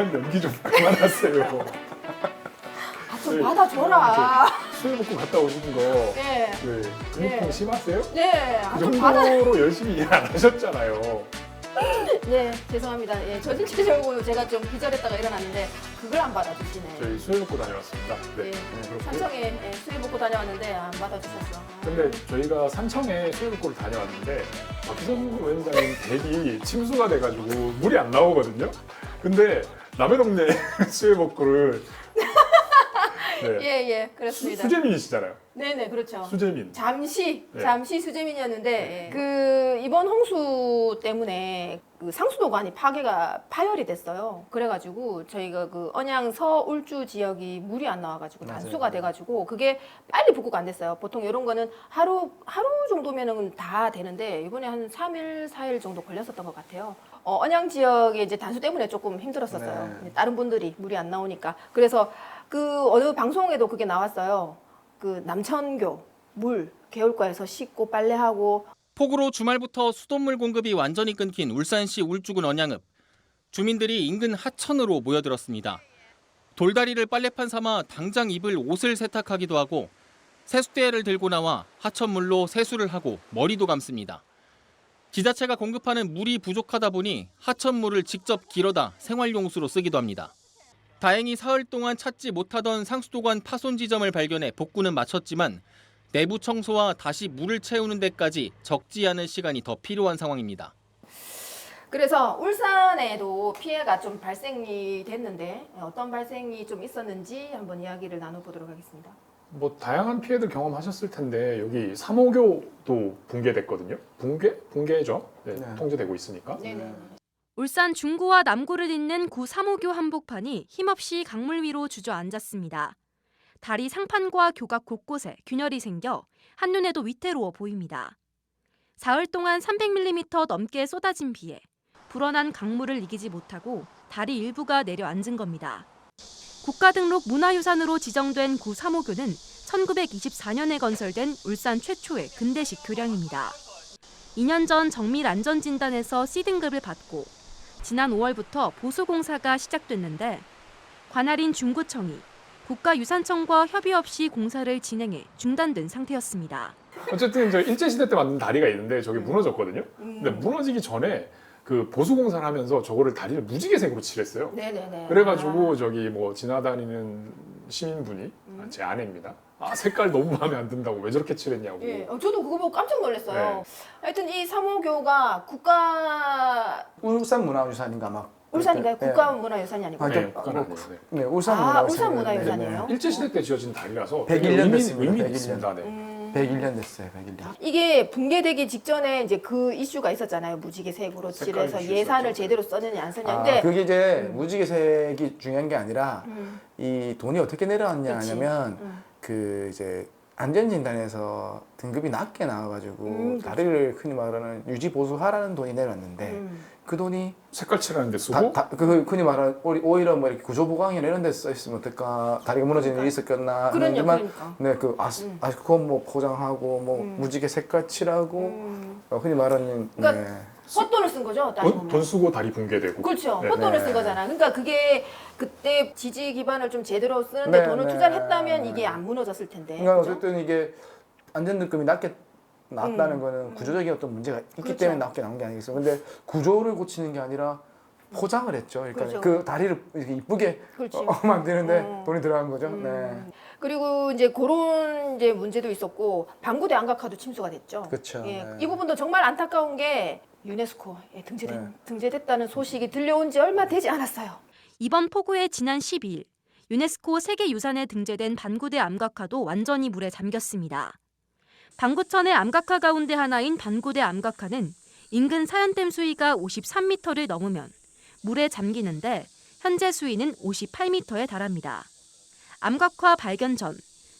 제발 연기 좀 그만하세요. 좀 받아줘라. 술 먹고 갔다 오신 거 네. 왜 근육통 네. 심하세요? 네. 그 정도로 열심히 일 안 하셨잖아요. 네, 죄송합니다. 예, 저진 체적으로 제가 좀 기절했다가 일어났는데 그걸 안 받아주시네. 저희 술 먹고 다녀왔습니다. 예, 그렇고요. 산청에 술 먹고 다녀왔는데 안 받아주셨어. 근데 저희가 산청에 수영골을 다녀왔는데 박기성 위원장님 댁이 침수가 돼가지고 물이 안 나오거든요. 근데 남의 동네 수영골을 네. 예, 그렇습니다. 수재민이시잖아요. 네네, 그렇죠. 수재민. 잠시 네. 수재민이었는데 그 이번 홍수 때문에 그 상수도관이 파열이 됐어요. 그래가지고 저희가 그 언양 서울주 지역이 물이 안 나와가지고 단수가 맞아요. 돼가지고 그게 빨리 복구가 안 됐어요. 보통 이런 거는 하루 정도면은 다 되는데 이번에 한 3일, 4일 정도 걸렸었던 것 같아요. 언양 지역에 이제 단수 때문에 조금 힘들었었어요. 네. 다른 분들이 물이 안 나오니까. 그래서 그 어느 방송에도 그게 나왔어요. 그 남천교 물 개울가에서 씻고 빨래하고 폭우로 주말부터 수돗물 공급이 완전히 끊긴 울산시 울주군 언양읍. 주민들이 인근 하천으로 모여들었습니다. 돌다리를 빨래판 삼아 당장 입을 옷을 세탁하기도 하고 세숫대를 들고 나와 하천물로 세수를 하고 머리도 감습니다. 지자체가 공급하는 물이 부족하다 보니 하천물을 직접 길어다 생활용수로 쓰기도 합니다. 다행히 사흘 동안 찾지 못하던 상수도관 파손 지점을 발견해 복구는 마쳤지만 내부 청소와 다시 물을 채우는 데까지 적지 않은 시간이 더 필요한 상황입니다. 그래서 울산에도 피해가 좀 발생이 됐는데 어떤 발생이 좀 있었는지 한번 이야기를 나눠보도록 하겠습니다. 뭐 다양한 피해들 경험하셨을 텐데 여기 3호교도 붕괴됐거든요. 붕괴죠. 네, 네. 통제되고 있으니까. 네네. 울산 중구와 남구를 잇는 구 3호교 한복판이 힘없이 강물 위로 주저앉았습니다. 다리 상판과 교각 곳곳에 균열이 생겨 한눈에도 위태로워 보입니다. 사흘 동안 300mm 넘게 쏟아진 비에 불어난 강물을 이기지 못하고 다리 일부가 내려앉은 겁니다. 국가등록 문화유산으로 지정된 구 3호교는 1924년에 건설된 울산 최초의 근대식 교량입니다. 2년 전 정밀 안전진단에서 C등급을 받고 지난 5월부터 보수공사가 시작됐는데 관할인 중구청이 국가유산청과 협의 없이 공사를 진행해 중단된 상태였습니다. 어쨌든 저 일제시대 때 만든 다리가 있는데 저게 무너졌거든요. 근데 무너지기 전에 그 보수공사를 하면서 저거를 다리를 무지개색으로 칠했어요. 네네네. 그래가지고 저기 뭐 지나다니는 시민분이 제 아내입니다. 아 색깔 너무 마음에 안 든다고 왜 저렇게 칠했냐고. 예, 저도 그거 보고 깜짝 놀랐어요. 네. 하여튼 이 3호교가 국가 울산 문화유산인가 막. 울산인가요? 네. 국가문화유산이 아니고. 네, 뭐, 그건 아니에요. 네. 네, 울산 아, 문화유산. 울산 문화유산이에요? 일제시대 때 지어진 다리라서 101년 됐습니다. 의미 101년. 있습니다. 네. 101년 됐어요. 101년. 이게 붕괴되기 직전에 이제 그 이슈가 있었잖아요. 무지개색으로 색깔 칠해서 이슈 예산을 있었죠. 제대로 썼느냐 안 썼냐. 아, 근데 그게 이제 무지개색이 중요한 게 아니라 이 돈이 어떻게 내려왔냐 그치. 하냐면 그 이제 안전진단에서 등급이 낮게 나와가지고 다리를 흔히 말하는 유지 보수하라는 돈이 내려왔는데 그 돈이 색깔 칠하는데 쓰고 그 흔히 말하는 오히려 뭐 이렇게 구조 보강이나 이런 데 써 있으면 어떨까 다리가 무너지는 일이 있었겠나 그러니까. 네, 그 아스콘 뭐 포장하고 뭐 무지개 색깔 칠하고 흔히 말하는 그러니까 네. 헛돈을 쓴 거죠. 따지보면. 돈 쓰고 다리 붕괴되고. 그렇죠. 네. 헛돈을 네. 쓴 거잖아. 그러니까 그게 그때 지지 기반을 좀 제대로 쓰는데 네, 돈을 네. 투자를 했다면 이게 안 무너졌을 텐데. 그러니까 그죠? 어쨌든 이게 안전등급이 낮게 나왔다는 거는 구조적인 어떤 문제가 있기 그렇죠. 때문에 낮게 나온 게 아니겠어요. 근데 구조를 고치는 게 아니라 포장을 했죠. 그러니까 그렇죠. 그 다리를 이렇게 이쁘게 그렇지. 만드는데 돈이 들어간 거죠. 네. 그리고 이제 그런 이제 문제도 있었고 방구대 안각화도 침수가 됐죠. 그렇죠. 예, 네. 이 부분도 정말 안타까운 게 유네스코에 등재됐다는 소식이 들려온 지 얼마 되지 않았어요. 이번 폭우의 지난 12일 유네스코 세계유산에 등재된 반구대 암각화도 완전히 물에 잠겼습니다. 방구천의 암각화 가운데 하나인 반구대 암각화는 인근 사연댐 수위가 53m를 넘으면 물에 잠기는데 현재 수위는 58m에 달합니다. 암각화 발견 전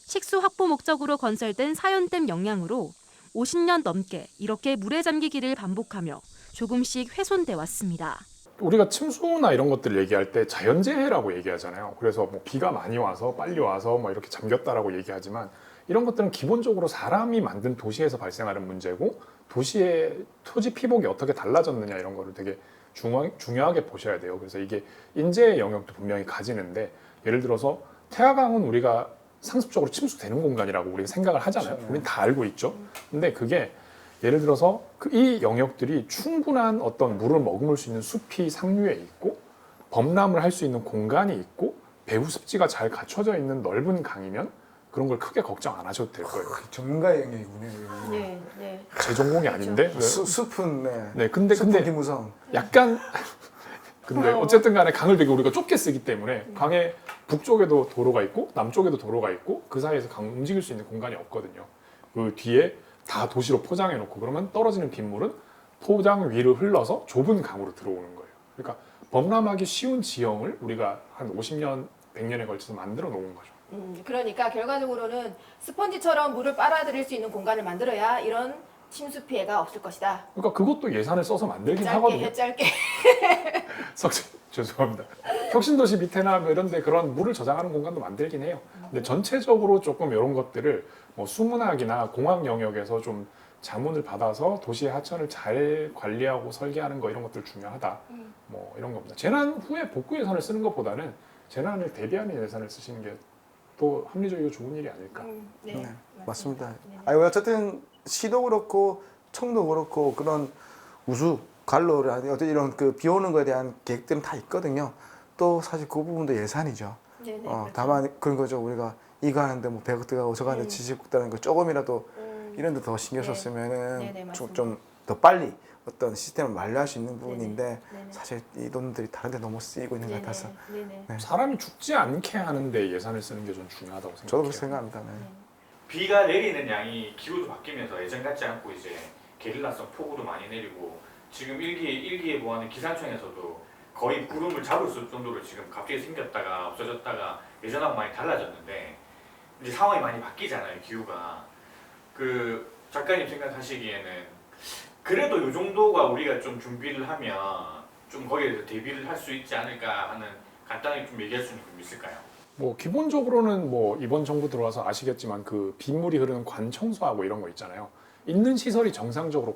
식수 확보 목적으로 건설된 사연댐 영향으로 50년 넘게 이렇게 물에 잠기기를 반복하며 조금씩 훼손돼 왔습니다. 우리가 침수나 이런 것들 얘기할 때 자연재해라고 얘기하잖아요. 그래서 뭐 비가 많이 와서 빨리 와서 뭐 이렇게 잠겼다라고 얘기하지만 이런 것들은 기본적으로 사람이 만든 도시에서 발생하는 문제고 도시의 토지 피복이 어떻게 달라졌느냐 이런 거를 되게 중요하게 보셔야 돼요. 그래서 이게 인재의 영역도 분명히 가지는데 예를 들어서 태화강은 우리가 상습적으로 침수되는 공간이라고 우리가 생각을 하잖아요. 그렇죠. 우리는 다 알고 있죠. 근데 그게 예를 들어서 이 영역들이 충분한 어떤 물을 머금을 수 있는 숲이 상류에 있고 범람을 할 수 있는 공간이 있고 배후 습지가 잘 갖춰져 있는 넓은 강이면 그런 걸 크게 걱정 안 하셔도 될 거예요. 전문가의 영역이군요. 네, 네. 제 전공이 아닌데. 네. 숲은 네, 근데 김우성. 약간 근데 어쨌든 간에 강을 되게 우리가 좁게 쓰기 때문에 강의 북쪽에도 도로가 있고 남쪽에도 도로가 있고 그 사이에서 강 움직일 수 있는 공간이 없거든요. 그 뒤에 다 도시로 포장해 놓고 그러면 떨어지는 빗물은 포장 위를 흘러서 좁은 강으로 들어오는 거예요. 그러니까 범람하기 쉬운 지형을 우리가 한 50년, 100년에 걸쳐서 만들어 놓은 거죠. 그러니까 결과적으로는 스펀지처럼 물을 빨아들일 수 있는 공간을 만들어야 이런 침수 피해가 없을 것이다. 그러니까 그것도 예산을 써서 만들긴 짧게 하거든요. 해, 짧게. 죄송합니다. 혁신도시 밑에나 뭐 이런 데 그런 물을 저장하는 공간도 만들긴 해요. 근데 전체적으로 조금 이런 것들을 뭐 수문학이나 공학 영역에서 좀 자문을 받아서 도시의 하천을 잘 관리하고 설계하는 거 이런 것들 중요하다. 뭐 이런 겁니다. 재난 후에 복구 예산을 쓰는 것보다는 재난을 대비하는 예산을 쓰시는 게 또 합리적이고 좋은 일이 아닐까. 네, 맞습니다. 아니 어쨌든 시도 그렇고 청도 그렇고 그런 우수 관로라든지 어떤 이런 그 비 오는 거에 대한 계획들은 다 있거든요. 또 사실 그 부분도 예산이죠. 네네, 그렇죠. 다만 그런 거죠. 우리가 이거 하는데 뭐 100억 들어가고 저거 하는데 70억 들어가는 거 조금이라도 이런 데 더 신경 네. 썼으면은 네네, 맞습니다. 좀 더 빨리 어떤 시스템을 완료할 수 있는 부분인데 네네. 사실 이 돈들이 다른 데 너무 쓰이고 있는 것 같아서 네네. 네. 사람이 죽지 않게 하는데 예산을 쓰는 게 좀 중요하다고 저도 생각해요. 그렇게 생각합니다. 네. 비가 내리는 양이 기후도 바뀌면서 예전 같지 않고 이제 게릴라성 폭우도 많이 내리고 지금 일기예보하는 기상청에서도 거의 구름을 잡을 수 정도로 지금 갑자기 생겼다가 없어졌다가 예전하고 많이 달라졌는데 이제 상황이 많이 바뀌잖아요. 기후가. 그 작가님 생각하시기에는 그래도 이 정도가 우리가 좀 준비를 하면 좀 거기에 대해서 대비를 할 수 있지 않을까 하는 간단히 좀 얘기할 수 있는 게 있을까요? 뭐 기본적으로는 뭐 이번 정부 들어와서 아시겠지만 그 빗물이 흐르는 관 청소하고 이런 거 있잖아요. 있는 시설이 정상적으로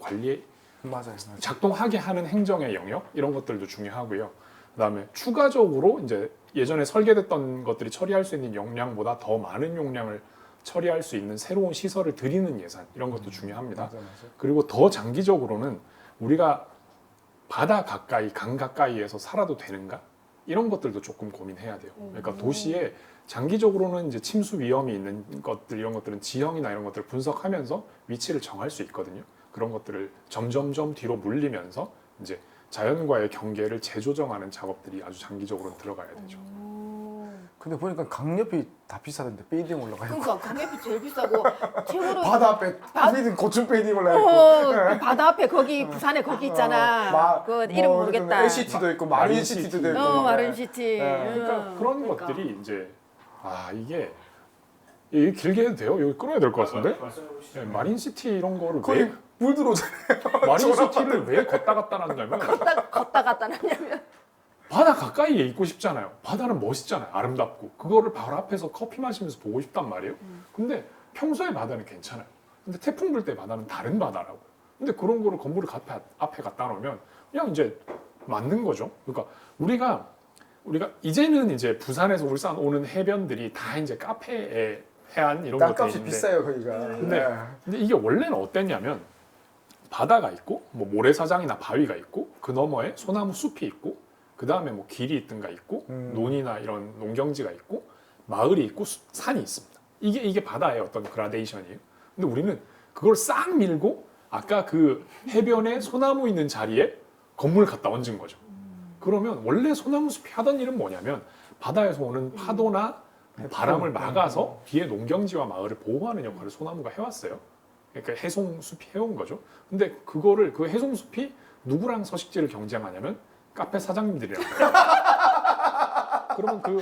맞아요. 작동하게 하는 행정의 영역 이런 것들도 중요하고요. 그다음에 추가적으로 이제 예전에 설계됐던 것들이 처리할 수 있는 용량보다 더 많은 용량을 처리할 수 있는 새로운 시설을 들이는 예산 이런 것도 중요합니다. 맞아요. 그리고 더 장기적으로는 우리가 바다 가까이, 강 가까이에서 살아도 되는가? 이런 것들도 조금 고민해야 돼요. 그러니까 도시에 장기적으로는 이제 침수 위험이 있는 것들 이런 것들은 지형이나 이런 것들을 분석하면서 위치를 정할 수 있거든요. 그런 것들을 점점점 뒤로 물리면서 이제 자연과의 경계를 재조정하는 작업들이 아주 장기적으로 들어가야 되죠. 근데 보니까 강옆이 다 비싸던데 빌딩 올라가 있고 그러니까 강해비 제일 비싸고 최고로 바다 앞에 빌딩 고층 빌딩 올라 있고 그 바다 앞에 거기 부산에 거기 있잖아. 그 이름 모르겠다. LCT도 있고 마린시티도 있고 막. 마린시티. 그러니까 그런 것들이 이제 이게 길게 해도 돼요? 여기 끌어야 될 것 같은데? 말씀해 보시죠. 네, 마린시티 이런 거를 거의 왜 물 들어오잖아요. 마린시티를 왜 걷다 갔다 하냐면 걷다 갔다 나냐면 바다 가까이에 있고 싶잖아요. 바다는 멋있잖아요. 아름답고. 그거를 바로 앞에서 커피 마시면서 보고 싶단 말이에요. 근데 평소에 바다는 괜찮아요. 근데 태풍 불 때 바다는 다른 바다라고요. 근데 그런 거를 건물을 앞에 갖다 놓으면 그냥 이제 맞는 거죠. 그러니까 우리가 이제는 이제 부산에서 울산 오는 해변들이 다 이제 카페에 해안 이런 것들이 땅값이 있는데 비싸요 거기가. 근데 이게 원래는 어땠냐면 바다가 있고 뭐 모래사장이나 바위가 있고 그 너머에 소나무 숲이 있고 그 다음에 뭐 길이 있든가 있고 논이나 이런 농경지가 있고 마을이 있고 산이 있습니다. 이게 바다의 어떤 그라데이션이에요. 근데 우리는 그걸 싹 밀고 아까 그 해변에 소나무 있는 자리에 건물 갖다 얹은 거죠. 그러면 원래 소나무 숲이 하던 일은 뭐냐면 바다에서 오는 파도나 바람을 막아서 뒤에 농경지와 마을을 보호하는 역할을 소나무가 해왔어요. 그러니까 해송숲이 해온 거죠. 근데 그거를 그 해송숲이 누구랑 서식지를 경쟁하냐면 카페 사장님들이랑. 그러면 그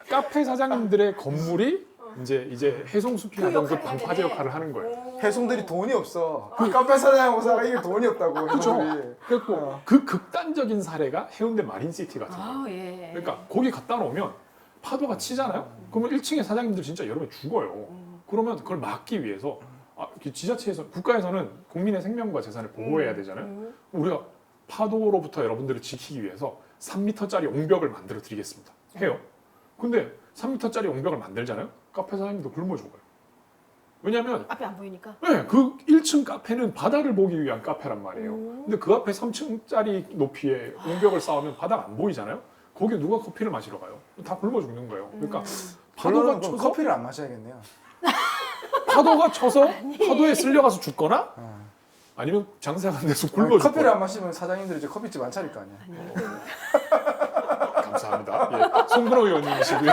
카페 사장님들의 건물이 이제 해송숲이 하던 그 방파제 역할을 하는 거예요. 해송들이 돈이 없어. 카페 사장하고 이게 돈이 없다고. 그죠. 해송들이. 그래서 그 극단적인 사례가 해운대 마린시티 같은 거예요. 예. 그러니까 거기 갖다 놓으면 파도가 치잖아요. 그러면 1층에 사장님들 진짜 여름에 죽어요. 그러면 그걸 막기 위해서 지자체에서 국가에서는 국민의 생명과 재산을 보호해야 되잖아요. 우리가 파도로부터 여러분들을 지키기 위해서 3m짜리 옹벽을 만들어 드리겠습니다. 해요. 근데 3m짜리 옹벽을 만들잖아요. 카페 사장님도 굶어 죽어요. 왜냐면 앞에 안 보이니까. 네, 그 1층 카페는 바다를 보기 위한 카페란 말이에요. 근데 그 앞에 3층짜리 높이의 옹벽을 쌓으면 바다가 안 보이잖아요. 거기에 누가 커피를 마시러 가요? 다 굶어 죽는 거예요. 그러니까 파도가 결론은 쳐서 커피를 안 마셔야겠네요. 파도가 쳐서 파도에 쓸려가서 죽거나 아니면 장사가 안 돼서 굶어 죽거나. 커피를 안 마시면 사장님들이 이제 커피집 안 차릴 거 아니야. 감사합니다. 예, 송근호 의원님이시고요.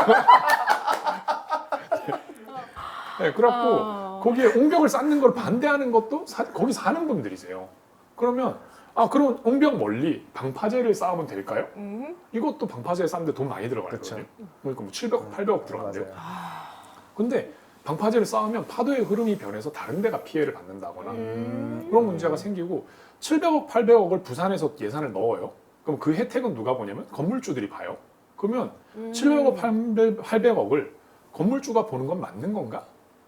네, 그래갖고 거기에 옹벽을 쌓는 걸 반대하는 것도 거기 사는 분들이세요. 그러면 그럼 옹벽 멀리 방파제를 쌓으면 될까요? 이것도 방파제 쌓는데 돈 많이 들어가거든요. 그러니까 뭐 700억, 800억 들어간대요. 맞아요. 근데 방파제를 쌓으면 파도의 흐름이 변해서 다른 데가 피해를 받는다거나 그런 문제가 생기고 700억, 800억을 부산에서 예산을 넣어요. 그럼 그 혜택은 누가 보냐면 건물주들이 봐요. 그러면 700억, 800억을 건물주가 보는 건 맞는 건가?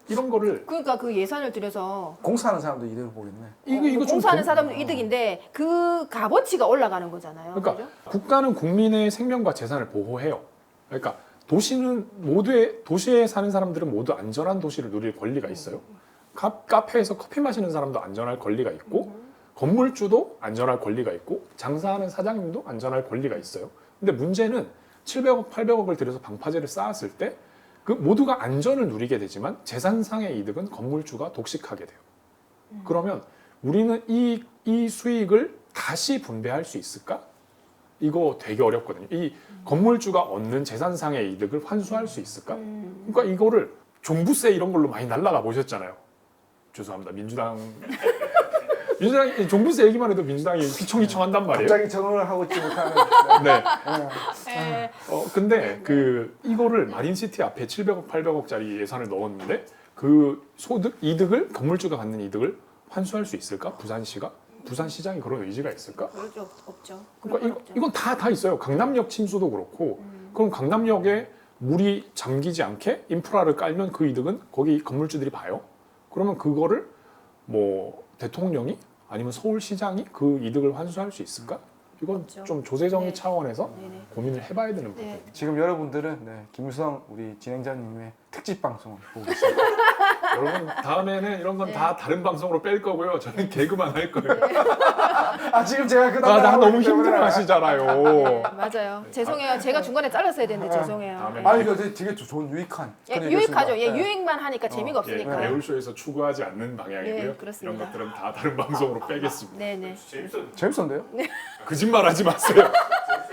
이런 거를 그러니까 그 예산을 들여서 공사하는 사람도 이득을 보겠네. 이거 좀 공사하는 사람도 이득인데 그 값어치가 올라가는 거잖아요. 그러니까 그죠? 국가는 국민의 생명과 재산을 보호해요. 그러니까 도시에 사는 사람들은 모두 안전한 도시를 누릴 권리가 있어요. 카페에서 커피 마시는 사람도 안전할 권리가 있고 건물주도 안전할 권리가 있고 장사하는 사장님도 안전할 권리가 있어요. 근데 문제는 700억, 800억을 들여서 방파제를 쌓았을 때 그 모두가 안전을 누리게 되지만 재산상의 이득은 건물주가 독식하게 돼요. 그러면 우리는 이 수익을 다시 분배할 수 있을까? 이거 되게 어렵거든요. 이 건물주가 얻는 재산상의 이득을 환수할 수 있을까? 그러니까 이거를 종부세 이런 걸로 많이 날라가 보셨잖아요. 죄송합니다. 민주당이 종부세 얘기만 해도 민주당이 휘청휘청한단 말이에요. 갑자기 적응을 하고 있지 못하는. 네. 네. 근데 이거를 마린시티 앞에 700억, 800억짜리 예산을 넣었는데 그 이득을 건물주가 갖는 이득을 환수할 수 있을까? 부산시가? 부산시장이 그런 의지가 있을까? 그럴 수 없죠. 그러니까 이건 다 있어요. 강남역 침수도 그렇고 그럼 강남역에 물이 잠기지 않게 인프라를 깔면 그 이득은 거기 건물주들이 봐요. 그러면 그거를 뭐 대통령이 아니면 서울시장이 그 이득을 환수할 수 있을까? 이건 없죠. 좀 조세정의 네. 차원에서 네네. 고민을 해봐야 되는 부분이에요. 네. 지금 여러분들은 김유성 우리 진행자님의 특집 방송을 보고 계십니다. 여러분 다음에는 이런 건 다 다른 방송으로 뺄 거고요. 저는 개그만 할 거예요. 지금 제가 그 나 하고 너무 있기 때문에. 힘들어하시잖아요. 네, 맞아요. 죄송해요. 제가 중간에 잘랐어야 되는데 죄송해요. 다음에 네. 아니 이거 되게 좋은 유익한 예, 그런 유익하죠. 얘기였습니다. 예, 유익만 하니까 재미가 예, 없으니까. 배울쇼에서 추구하지 않는 방향이고요. 네, 그렇습니다. 이런 것들은 다 다른 방송으로 빼겠습니다. 네네. 재밌었는데. 재밌었는데요? 거짓말하지 마세요.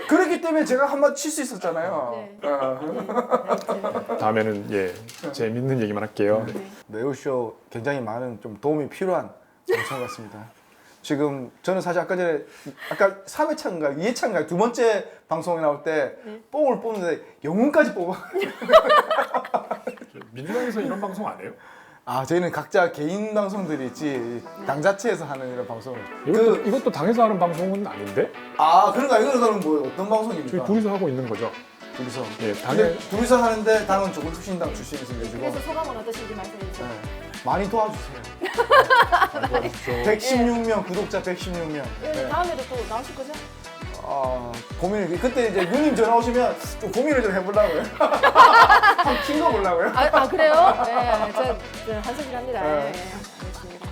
그렇기 때문에 제가 한번 칠 수 있었잖아요. 네. 다음에는 재밌는 얘기만 할게요. 네오쇼 굉장히 많은 좀 도움이 필요한 방송 같습니다. 지금 저는 사실 아까 3회차인가 2회차인가 두 번째 방송에 나올 때 뽕을 뽑는데 영혼까지 뽑아. 민주당에서 이런 방송 안 해요? 저희는 각자 개인 방송들이 있지 당 자체에서 하는 이런 방송을. 이것도 당에서 하는 방송은 아닌데? 그런가 이거는 뭐 어떤 방송입니까? 저희 둘이서 하고 있는 거죠. 둘이서. 예, 근데 둘이서 하는데 당은 조국혁신당 출신이서 가지고 그래서 소감은 어떠신지 말씀해 주세요. 많이 도와주세요. 116명 구독자 116명. 예, 다음에도 또 나오실 거죠? 고민을 그때 이제 누님 전화 오시면 좀 고민을 좀 해보려고요. 한번 킨거 보려고요. 그래요? 예, 저 한석이 합니다. 네. 예, 알겠습니다.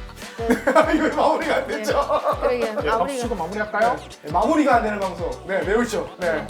이거 마무리가 안 됐죠? 그러게 예, 박수 치고 마무리할까요? 마무리가 안 되는 방송. 네, 매울쇼. 네.